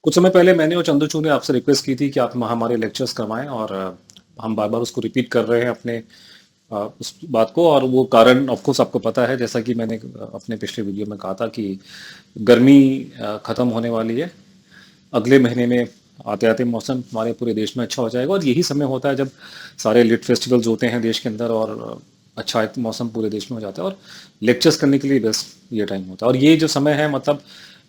कुछ समय पहले मैंने और चंद्रचूड़ ने आपसे रिक्वेस्ट की थी कि आप हमारे लेक्चर्स करवाएं और हम बार बार उसको रिपीट कर रहे हैं अपने उस बात को। और वो कारण ऑफ कोर्स आपको पता है, जैसा कि मैंने अपने पिछले वीडियो में कहा था कि गर्मी खत्म होने वाली है। अगले महीने में आते आते मौसम हमारे पूरे देश में अच्छा हो जाएगा, और यही समय होता है जब सारे लिट फेस्टिवल्स होते हैं देश के अंदर, और अच्छा एक मौसम पूरे देश में हो जाता है और लेक्चर्स करने के लिए बेस्ट ये टाइम होता है। और ये जो समय है मतलब,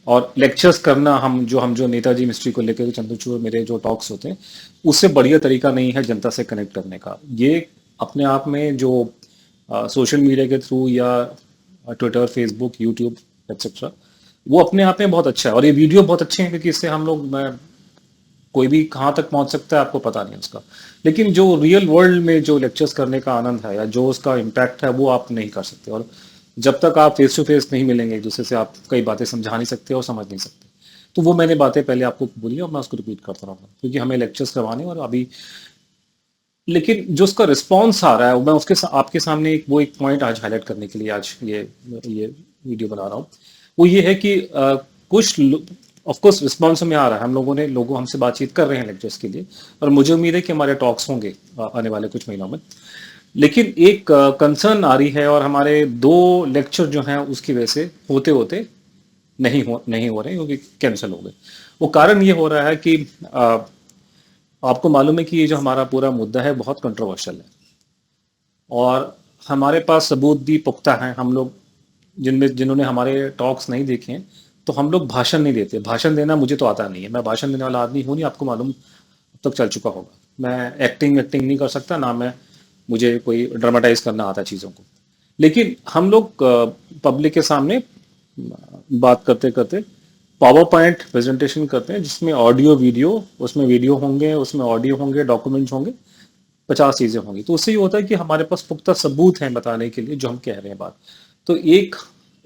और लेक्चर्स करना, हम जो नेताजी मिस्ट्री को लेकर चंद्रचूड़ मेरे जो टॉक्स होते हैं, उससे बढ़िया तरीका नहीं है जनता से कनेक्ट करने का। ये अपने आप में जो सोशल मीडिया के थ्रू या ट्विटर, फेसबुक, यूट्यूब एक्सेट्रा, वो अपने आप में बहुत अच्छा है। और ये वीडियो बहुत अच्छे हैं क्योंकि इससे हम लोग कोई भी कहाँ तक पहुंच सकता है आपको पता नहीं उसका। लेकिन जो रियल वर्ल्ड में जो लेक्चर्स करने का आनंद है या जो उसका इम्पैक्ट है, वो आप नहीं कर सकते। और जब तक आप फेस टू फेस नहीं मिलेंगे एक दूसरे से, आप कई बातें समझा नहीं सकते और समझ नहीं सकते। तो वो मैंने बातें पहले आपको बोली और मैं उसको रिपीट करता रहूँगा क्योंकि हमें लेक्चर्स करवाने और अभी। लेकिन जो उसका रिस्पॉन्स आ रहा है, मैं आपके सामने एक पॉइंट आज हाईलाइट करने के लिए आज ये वीडियो बना रहा हूँ। वो ये है कि कुछ ऑफ कोर्स रिस्पॉन्स हमें आ रहा है, लोग हमसे बातचीत कर रहे हैं लेक्चर्स के लिए, और मुझे उम्मीद है कि हमारे टॉक्स होंगे आने वाले कुछ महीनों में। लेकिन एक कंसर्न आ रही है, और हमारे 2 लेक्चर जो हैं उसकी वजह से होते होते नहीं हो रहे क्योंकि कैंसिल हो गए। वो कारण ये हो रहा है कि आपको मालूम है कि ये जो हमारा पूरा मुद्दा है बहुत कंट्रोवर्शियल है, और हमारे पास सबूत भी पुख्ता हैं। हम लोग जिन्होंने हमारे टॉक्स नहीं देखे हैं, तो हम लोग भाषण नहीं देते। भाषण देना मुझे तो आता नहीं है, मैं भाषण देने वाला आदमी हूँ नहीं, आपको मालूम अब तक चल चुका होगा। मैं एक्टिंग नहीं कर सकता ना, मुझे कोई ड्रामेटाइज करना आता चीज़ों को। लेकिन हम लोग पब्लिक के सामने बात करते करते पावर पॉइंट प्रेजेंटेशन करते हैं, जिसमें ऑडियो वीडियो, उसमें वीडियो होंगे, उसमें ऑडियो होंगे, डॉक्यूमेंट्स होंगे, 50 चीजें होंगी। तो उससे ये होता है कि हमारे पास पुख्ता सबूत हैं बताने के लिए जो हम कह रहे हैं बात। तो एक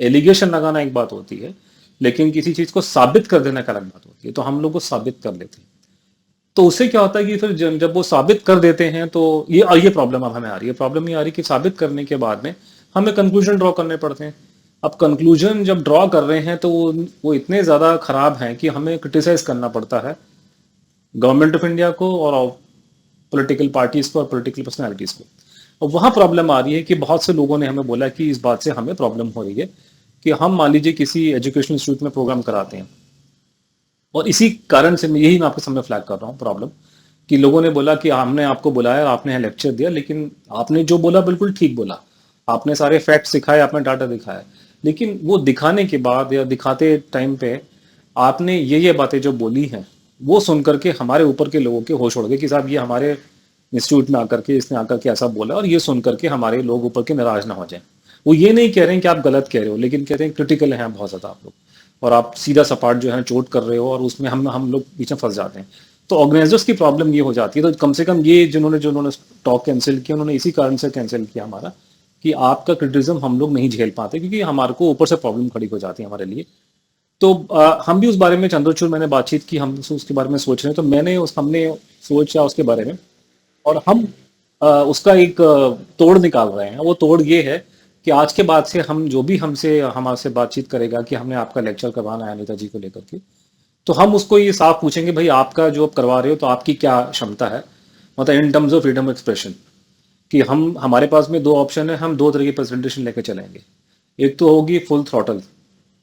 एलिगेशन लगाना एक बात होती है, लेकिन किसी चीज को साबित कर देना एक अलग बात होती है। तो हम लोग को साबित कर लेते हैं। तो उससे क्या होता है कि फिर जब वो साबित कर देते हैं, तो ये प्रॉब्लम अब हमें आ रही है। प्रॉब्लम ये आ रही है कि साबित करने के बाद में हमें कंक्लूजन ड्रॉ करने पड़ते हैं। अब कंक्लूजन जब ड्रॉ कर रहे हैं तो वो इतने ज्यादा खराब हैं कि हमें क्रिटिसाइज करना पड़ता है गवर्नमेंट ऑफ इंडिया को और पॉलिटिकल पार्टीज को और पॉलिटिकल पर्सनैलिटीज को। और वहां प्रॉब्लम आ रही है कि बहुत से लोगों ने हमें बोला कि इस बात से हमें प्रॉब्लम हो रही है कि हम मान लीजिए किसी एजुकेशनल इंस्टीट्यूट में प्रोग्राम कराते हैं, और इसी कारण से मैं आपके सामने फ्लैग कर रहा हूँ प्रॉब्लम, कि लोगों ने बोला कि हमने आपको बुलाया और आपने यहाँ लेक्चर दिया, लेकिन आपने जो बोला बिल्कुल ठीक बोला, आपने सारे फैक्ट्स दिखाए, आपने डाटा दिखाया, लेकिन वो दिखाने के बाद या दिखाते टाइम पे आपने ये बातें जो बोली हैं, वो सुन करके हमारे ऊपर के लोगों के होश उड़ गए कि साहब ये हमारे इंस्टीट्यूट में आकर के इसने आकर के ऐसा बोला, और ये सुन करके हमारे लोग ऊपर के नाराज ना हो जाए। वो ये नहीं कह रहे हैं कि आप गलत कह रहे हो, लेकिन कहते हैं क्रिटिकल हैं बहुत ज्यादा आप लोग, और आप सीधा सपाट जो है चोट कर रहे हो, और उसमें हम लोग पीछे फंस जाते हैं। तो ऑर्गेनाइजर्स की प्रॉब्लम ये हो जाती है। तो कम से कम ये जिन्होंने टॉक कैंसिल किया, उन्होंने इसी कारण से कैंसिल किया हमारा, कि आपका क्रिटिसिज्म हम लोग नहीं झेल पाते, क्योंकि हमारे को ऊपर से प्रॉब्लम खड़ी हो जाती है हमारे लिए। तो हम भी उस बारे में, चंद्रचूड़ मैंने बातचीत की, हम उसके बारे में सोच रहे हैं। तो हमने सोचा उसके बारे में, और हम उसका एक तोड़ निकाल रहे हैं। वो तोड़ ये है कि आज के बाद से हम जो भी हमारे बातचीत करेगा कि हमने आपका लेक्चर करवाना है नेताजी को लेकर के, तो हम उसको ये साफ पूछेंगे, भाई आपका जो आप करवा रहे हो तो आपकी क्या क्षमता है, मतलब in terms of freedom of expression. कि हमारे पास में 2 ऑप्शन है, हम 2 तरह की प्रेजेंटेशन लेकर चलेंगे। एक तो होगी फुल थ्रॉटल,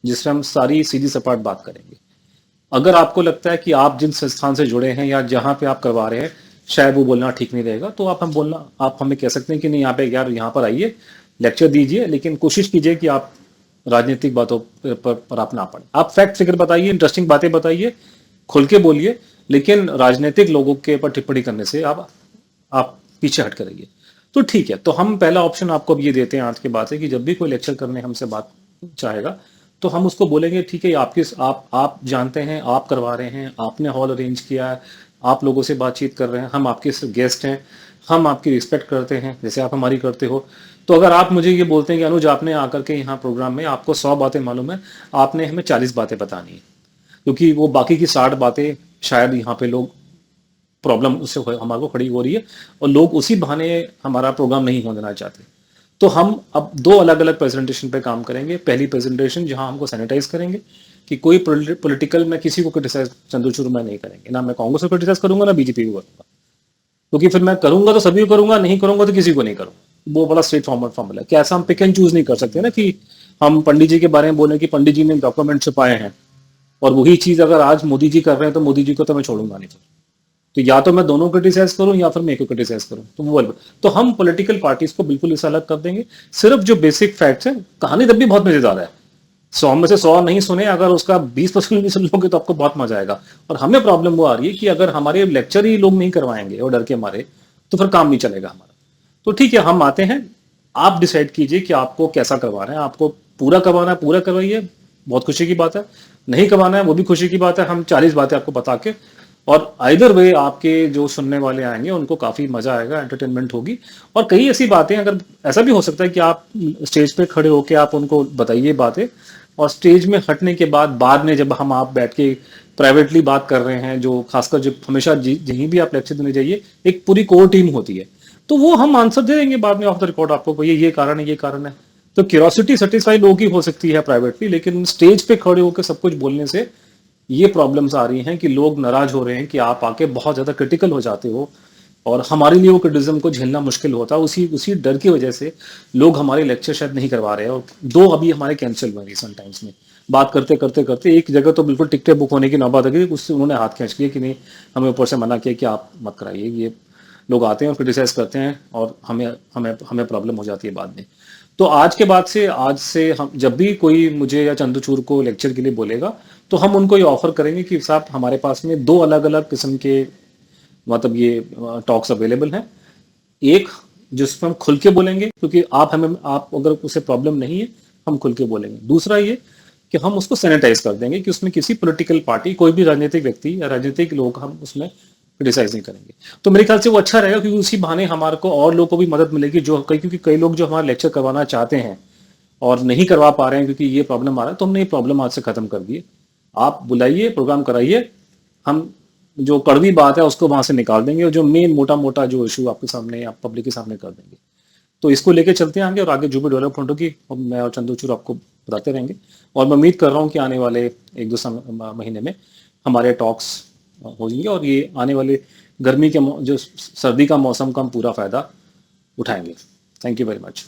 जिसमें हम सारी सीधी सपाट बात करेंगे। अगर आपको लगता है कि आप जिन संस्थान से जुड़े हैं या जहां पे आप करवा रहे हैं शायद वो बोलना ठीक नहीं रहेगा, तो आप हमें कह सकते हैं कि नहीं, यहाँ पे यार यहाँ पर आइए, लेक्चर दीजिए, लेकिन कोशिश कीजिए कि आप राजनीतिक बातों पर आप ना पड़े। आप फैक्ट फिगर बताइए, इंटरेस्टिंग बातें बताइए, खुल के बोलिए, लेकिन राजनीतिक लोगों के ऊपर टिप्पणी करने से आप पीछे हट कर रहिए। तो ठीक है, तो हम पहला ऑप्शन आपको अब ये देते हैं आज के बाद से, कि जब भी कोई लेक्चर करने हमसे बात चाहेगा, तो हम उसको बोलेंगे ठीक है, आप जानते हैं, आप करवा रहे हैं, आपने हॉल अरेंज किया है, आप लोगों से बातचीत कर रहे हैं, हम आपके गेस्ट हैं, हम आपकी रिस्पेक्ट करते हैं जैसे आप हमारी करते हो। तो अगर आप मुझे ये बोलते हैं कि अनुज आपने आकर के यहाँ प्रोग्राम में आपको 100 बातें मालूम है, आपने हमें 40 बातें बतानी है, क्योंकि वो बाकी की 60 बातें शायद यहाँ पे लोग प्रॉब्लम उससे हमारे को खड़ी हो रही है, और लोग उसी बहाने हमारा प्रोग्राम नहीं होने देना चाहते। तो हम अब 2 अलग अलग प्रेजेंटेशन पे काम करेंगे। पहली प्रेजेंटेशन जहां हमको सैनिटाइज करेंगे, कि कोई पॉलिटिकल में किसी को क्रिटिसाइज चंद्रचूड़ में नहीं करेंगे, ना मैं कांग्रेस को क्रिटिसाइज करूंगा ना बीजेपी को करूंगा, क्योंकि फिर मैं करूंगा तो सभी को करूंगा, नहीं करूंगा तो किसी को नहीं करूंगा। वो बड़ा स्ट्रेट फॉर्वर्ड फॉर्मूला है कि ऐसा हम पिक एंड चूज नहीं कर सकते ना कि हम पंडित जी के बारे में बोले कि पंडित जी ने डॉक्यूमेंट छुपाए हैं और वही चीज अगर आज मोदी जी कर रहे हैं तो मोदी जी को तो मैं छोड़ूंगा नहीं। तो या तो मैं दोनों क्रिटिसाइज करूं या फिर मैं एक को क्रिटिसाइज करूं, तो वो तो हम पॉलिटिकल पार्टीज को बिल्कुल इसे अलग कर देंगे। सिर्फ जो बेसिक फैक्ट्स है, कहानी तब भी बहुत मजेदार है। 100 में से 100 नहीं सुने, अगर उसका 20% भी सुन लोगे तो आपको बहुत मजा आएगा। और हमें प्रॉब्लम वो आ रही है कि अगर हमारे लेक्चर ही लोग नहीं करवाएंगे और डर के मारे, तो फिर काम नहीं चलेगा हमारा। तो ठीक है, हम आते हैं, आप डिसाइड कीजिए कि आपको कैसा करवाना है। आपको पूरा करवाना है, पूरा करवाइए, बहुत खुशी की बात है। नहीं करवाना है, वो भी खुशी की बात है। हम 40 बातें आपको बता के, और आइदर वे आपके जो सुनने वाले आएंगे उनको काफी मजा आएगा, एंटरटेनमेंट होगी। और कई ऐसी बातें, अगर ऐसा भी हो सकता है कि आप स्टेज पे खड़े होके आप उनको बताइए बातें, और स्टेज में हटने के बाद में जब हम आप बैठ के प्राइवेटली बात कर रहे हैं, जो खासकर जब हमेशा जहीं भी आप लेक्चर देने जाइए एक पूरी कोर टीम होती है, तो वो हम आंसर दे देंगे बाद में ऑफ द रिकॉर्ड आपको, ये कारण है, ये कारण है। तो क्यूरोसिटी सेटिस्फाई लोगों की हो सकती है प्राइवेटली, लेकिन स्टेज पे खड़े होकर सब कुछ बोलने से ये प्रॉब्लम्स आ रही हैं कि लोग नाराज हो रहे हैं कि आप आके बहुत ज्यादा क्रिटिकल हो जाते हो, और हमारे लिए वो क्रिटिसिज्म को झेलना मुश्किल होता है। उसी उसी डर की वजह से लोग हमारे लेक्चर शायद नहीं करवा रहे हैं। और 2 अभी हमारे कैंसिल हुए रिसेंट टाइम्स में, बात करते करते करते एक जगह तो बिल्कुल टिकटें बुक होने की नौबत आ गई, उससे उन्होंने हाथ खींच लिया कि नहीं, हमें ऊपर से मना किया कि आप मत कराइए। ये लोग आते हैं और क्रिटिसाइज करते हैं और हमें हमें हमें प्रॉब्लम हो जाती है बाद में। तो आज से हम जब भी कोई मुझे या चंद्रचूड़ को लेक्चर के लिए बोलेगा, तो हम उनको ये ऑफर करेंगे कि साहब हमारे पास में 2 अलग अलग किस्म के, मतलब ये टॉक्स अवेलेबल हैं। एक जिसमें हम खुल के बोलेंगे, क्योंकि आप अगर उसे प्रॉब्लम नहीं है, हम खुल के बोलेंगे। दूसरा ये कि हम उसको सैनिटाइज कर देंगे कि उसमें किसी पॉलिटिकल पार्टी, कोई भी राजनीतिक व्यक्ति या राजनीतिक लोग हम उसमें क्रिटिसाइज नहीं करेंगे। तो मेरे ख्याल से वो अच्छा रहेगा, क्योंकि उसी बहाने हमारे को और लोगों को भी मदद मिलेगी, जो क्योंकि कई लोग जो हमारा लेक्चर करवाना चाहते हैं और नहीं करवा पा रहे हैं क्योंकि ये प्रॉब्लम आ रहा है, तो हमने ये प्रॉब्लम आज से खत्म कर दी। आप बुलाइए, प्रोग्राम कराइए, हम जो कड़वी बात है उसको वहां से निकाल देंगे, और जो मेन मोटा मोटा जो इशू आपके सामने, आप पब्लिक के सामने कर देंगे। तो इसको लेके चलते हैं आगे, और आगे जो भी डेवलपमेंट होगी मैं और चंद्रचूड़ आपको बताते रहेंगे। और मैं उम्मीद कर रहा हूँ कि आने वाले 1-2 महीने में हमारे टॉक्स होंगे, और ये आने वाले गर्मी के जो सर्दी का मौसम का हम पूरा फायदा उठाएंगे। Thank you very much.